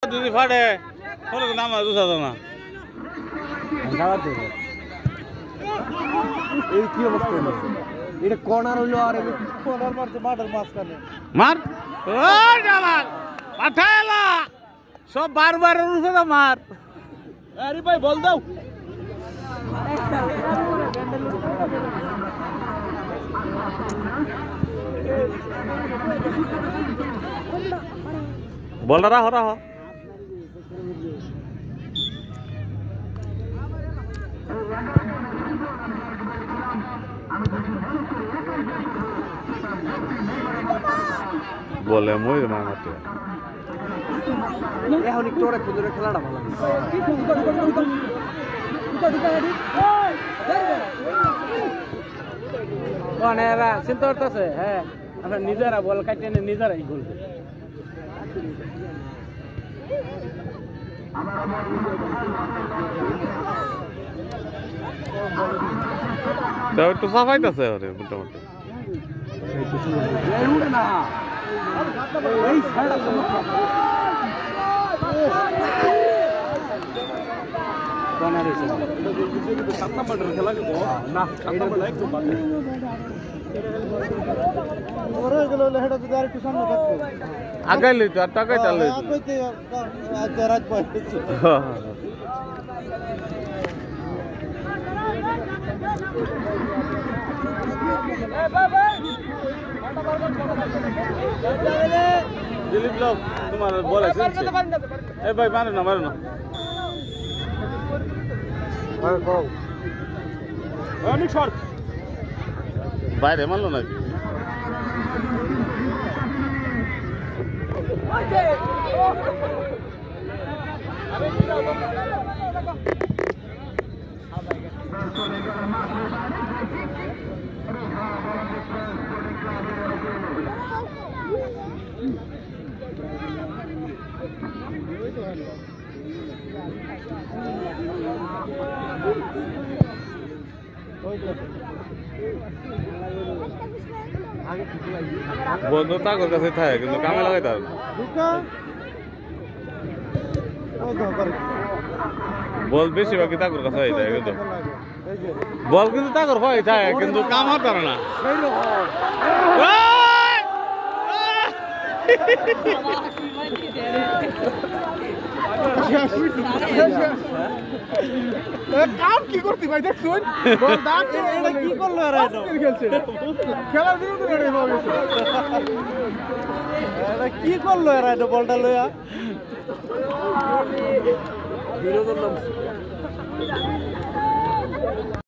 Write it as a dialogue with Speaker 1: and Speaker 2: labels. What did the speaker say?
Speaker 1: যদি ফাটে হলে তো নাম দুসা না
Speaker 2: এই কি অবস্থা হলো এটা কর্নার হইলো আর কর্নার মারছে মাঠের মাঝখানে
Speaker 1: মার ওই ডালা পাঠাইলা সব বারবার উঠে না মার
Speaker 2: আরে ভাই বল দাও
Speaker 1: বলটা রাখো রাখো বলে মই মামাতে
Speaker 2: এখন একটু ওরা খুদরে খেলাটা ভালো মানে এরা চিন্তা করতেছে হ্যাঁ আমরা নিজেরা বল কাটিয়ে নিজেরাই গোল
Speaker 1: একটু সাফাইতেছে মোটামুটি আগাইলি তো আর টাকাই চাল দিলীপ লোক তোমার বলে এই ভাই মারো না বাইরে মারলো নাকি বন্ধু তাকর কাছে থাকে কিন্তু কামে লাগাই তার বল বেশিরভাগ তাকর কাছে হয়ে যায় কিন্তু বল কিন্তু তাকর হয়ে থাকে কিন্তু কাম হতে না
Speaker 2: কাম কি করতি ভাই দেখছুন এটা কি করলো এরা খেলার বিরুদ্ধে এটা কি করলো এরা এটা বলটা লইয়া বিরোধের নাম